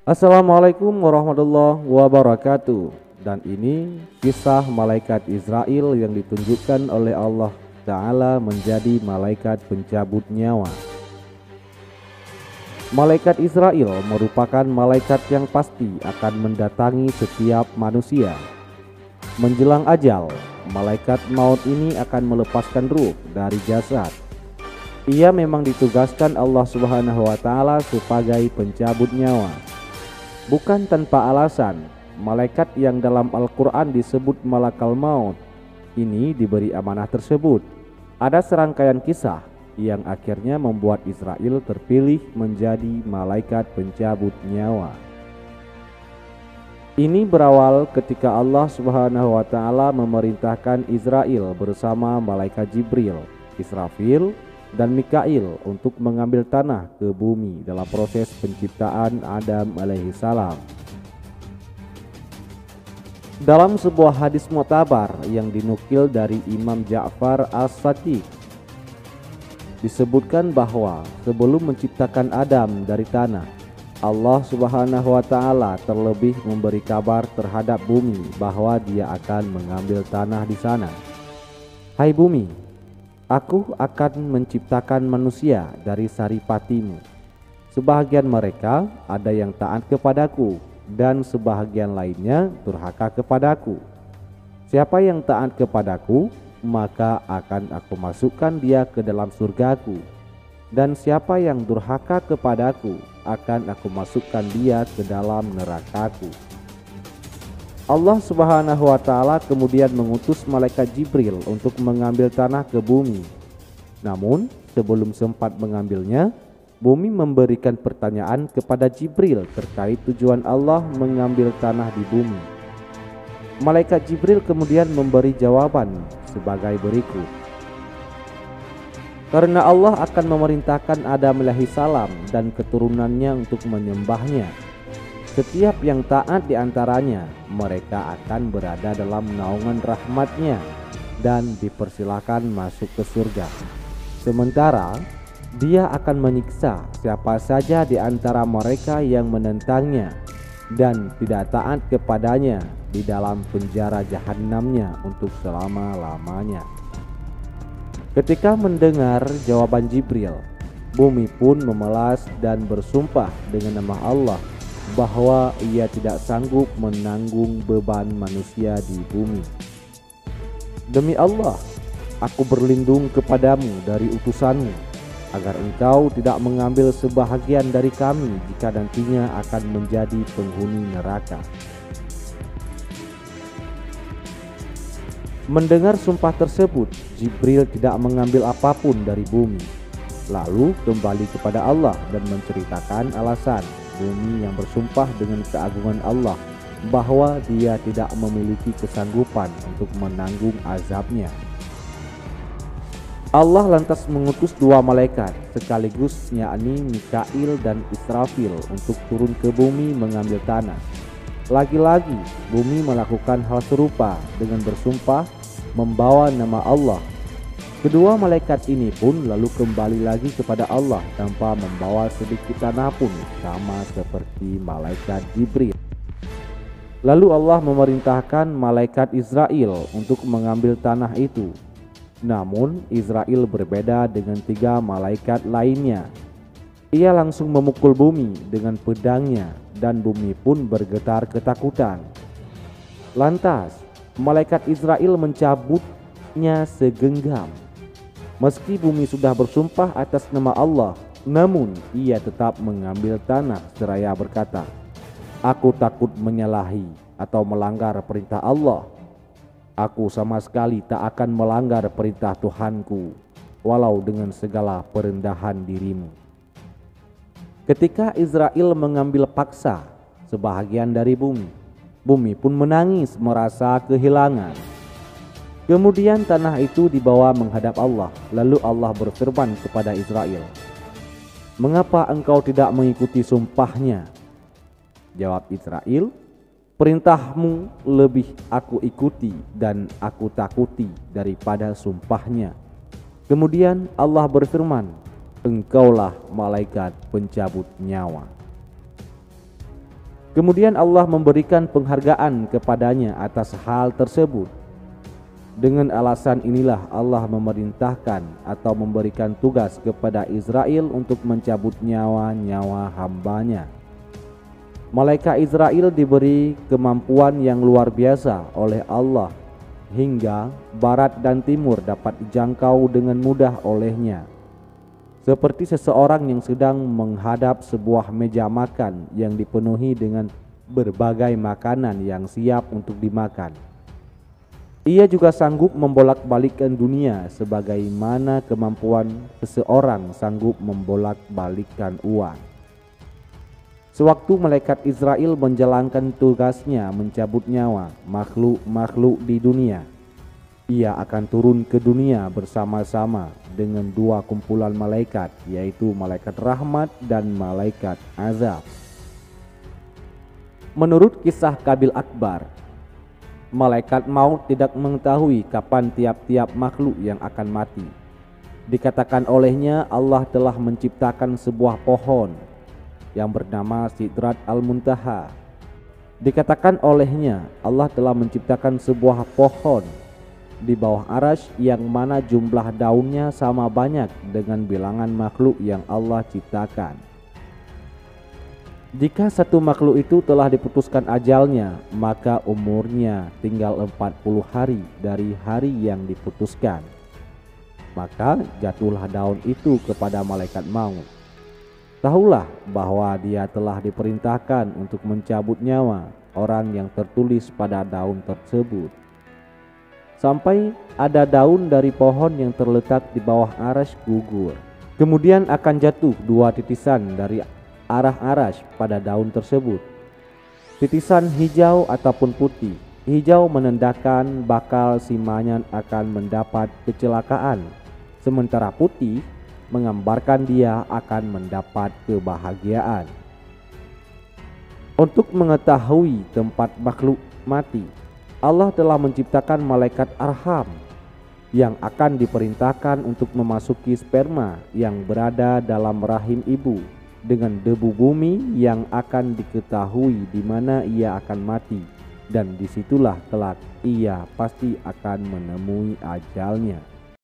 Assalamualaikum warahmatullahi wabarakatuh. Dan ini kisah malaikat Israel yang ditunjukkan oleh Allah Ta'ala menjadi malaikat pencabut nyawa. Malaikat Israel merupakan malaikat yang pasti akan mendatangi setiap manusia. Menjelang ajal, malaikat maut ini akan melepaskan ruh dari jasad. Ia memang ditugaskan Allah Subhanahu wa Ta'ala sebagai pencabut nyawa. Bukan tanpa alasan, malaikat yang dalam Al-Quran disebut malakal maut ini diberi amanah tersebut. Ada serangkaian kisah yang akhirnya membuat Israel terpilih menjadi malaikat pencabut nyawa. Ini berawal ketika Allah Subhanahu wa Ta'ala memerintahkan Israel bersama malaikat Jibril, Israfil, dan Mikail untuk mengambil tanah ke bumi dalam proses penciptaan Adam alaihissalam. Dalam sebuah hadis mu'tabar yang dinukil dari Imam Ja'far as-Sadiq, disebutkan bahwa sebelum menciptakan Adam dari tanah, Allah Subhanahu wa Ta'ala terlebih memberi kabar terhadap bumi bahwa Dia akan mengambil tanah di sana. Hai bumi, Aku akan menciptakan manusia dari saripatimu. Sebahagian mereka ada yang taat kepadaku, dan sebahagian lainnya durhaka kepadaku. Siapa yang taat kepadaku, maka akan aku masukkan dia ke dalam surgaku. Dan siapa yang durhaka kepadaku, akan aku masukkan dia ke dalam nerakaku. Allah Subhanahu wa Ta'ala kemudian mengutus malaikat Jibril untuk mengambil tanah ke bumi. Namun sebelum sempat mengambilnya, bumi memberikan pertanyaan kepada Jibril terkait tujuan Allah mengambil tanah di bumi. Malaikat Jibril kemudian memberi jawaban sebagai berikut. Karena Allah akan memerintahkan Adam alaihissalam dan keturunannya untuk menyembahnya. Setiap yang taat di antaranya, mereka akan berada dalam naungan rahmat-Nya dan dipersilakan masuk ke surga. Sementara Dia akan menyiksa siapa saja di antara mereka yang menentangnya dan tidak taat kepadanya di dalam penjara jahanamnya untuk selama-lamanya. Ketika mendengar jawaban Jibril, bumi pun memelas dan bersumpah dengan nama Allah bahwa ia tidak sanggup menanggung beban manusia di bumi. Demi Allah, aku berlindung kepadamu dari utusanmu, agar engkau tidak mengambil sebahagian dari kami jika nantinya akan menjadi penghuni neraka. Mendengar sumpah tersebut, Jibril tidak mengambil apapun dari bumi, lalu kembali kepada Allah dan menceritakan alasan bumi yang bersumpah dengan keagungan Allah bahwa Dia tidak memiliki kesanggupan untuk menanggung azabnya. Allah lantas mengutus dua malaikat sekaligus, yakni Mikail dan Israfil, untuk turun ke bumi mengambil tanah. Lagi-lagi bumi melakukan hal serupa dengan bersumpah membawa nama Allah. Kedua malaikat ini pun lalu kembali lagi kepada Allah tanpa membawa sedikit tanah pun, sama seperti malaikat Jibril. Lalu Allah memerintahkan malaikat Israel untuk mengambil tanah itu. Namun Israel berbeda dengan tiga malaikat lainnya. Ia langsung memukul bumi dengan pedangnya dan bumi pun bergetar ketakutan. Lantas malaikat Israel mencabutnya segenggam. Meski bumi sudah bersumpah atas nama Allah, namun ia tetap mengambil tanah seraya berkata, "Aku takut menyalahi atau melanggar perintah Allah. Aku sama sekali tak akan melanggar perintah Tuhanku, walau dengan segala perendahan dirimu." Ketika Israel mengambil paksa sebahagian dari bumi, bumi pun menangis merasa kehilangan. Kemudian tanah itu dibawa menghadap Allah. Lalu Allah berfirman kepada Israel, "Mengapa engkau tidak mengikuti sumpahnya?" Jawab Israel, "Perintahmu lebih aku ikuti dan aku takuti daripada sumpahnya." Kemudian Allah berfirman, "Engkaulah malaikat pencabut nyawa." Kemudian Allah memberikan penghargaan kepadanya atas hal tersebut. Dengan alasan inilah Allah memerintahkan atau memberikan tugas kepada Israel untuk mencabut nyawa-nyawa hambanya. Malaikat Israel diberi kemampuan yang luar biasa oleh Allah hingga barat dan timur dapat dijangkau dengan mudah olehnya. Seperti seseorang yang sedang menghadap sebuah meja makan yang dipenuhi dengan berbagai makanan yang siap untuk dimakan. Ia juga sanggup membolak-balikkan dunia sebagaimana kemampuan seseorang sanggup membolak-balikkan uang. Sewaktu malaikat Israel menjalankan tugasnya mencabut nyawa makhluk-makhluk di dunia, ia akan turun ke dunia bersama-sama dengan dua kumpulan malaikat, yaitu malaikat rahmat dan malaikat azab. Menurut kisah Qabil Akbar, malaikat maut tidak mengetahui kapan tiap-tiap makhluk yang akan mati. Dikatakan olehnya Allah telah menciptakan sebuah pohon yang bernama Sidrat Al-Muntaha. Dikatakan olehnya Allah telah menciptakan sebuah pohon di bawah arasy yang mana jumlah daunnya sama banyak dengan bilangan makhluk yang Allah ciptakan. Jika satu makhluk itu telah diputuskan ajalnya, maka umurnya tinggal 40 hari dari hari yang diputuskan. Maka jatuhlah daun itu kepada malaikat maut. Tahulah bahwa dia telah diperintahkan untuk mencabut nyawa orang yang tertulis pada daun tersebut. Sampai ada daun dari pohon yang terletak di bawah arasy gugur. Kemudian akan jatuh dua titisan dari arah arasy pada daun tersebut. Titisan hijau ataupun putih. Hijau menandakan bakal si mayat akan mendapat kecelakaan, sementara putih menggambarkan dia akan mendapat kebahagiaan. Untuk mengetahui tempat makhluk mati, Allah telah menciptakan malaikat arham yang akan diperintahkan untuk memasuki sperma yang berada dalam rahim ibu dengan debu bumi yang akan diketahui di mana ia akan mati, dan disitulah kelak ia pasti akan menemui ajalnya.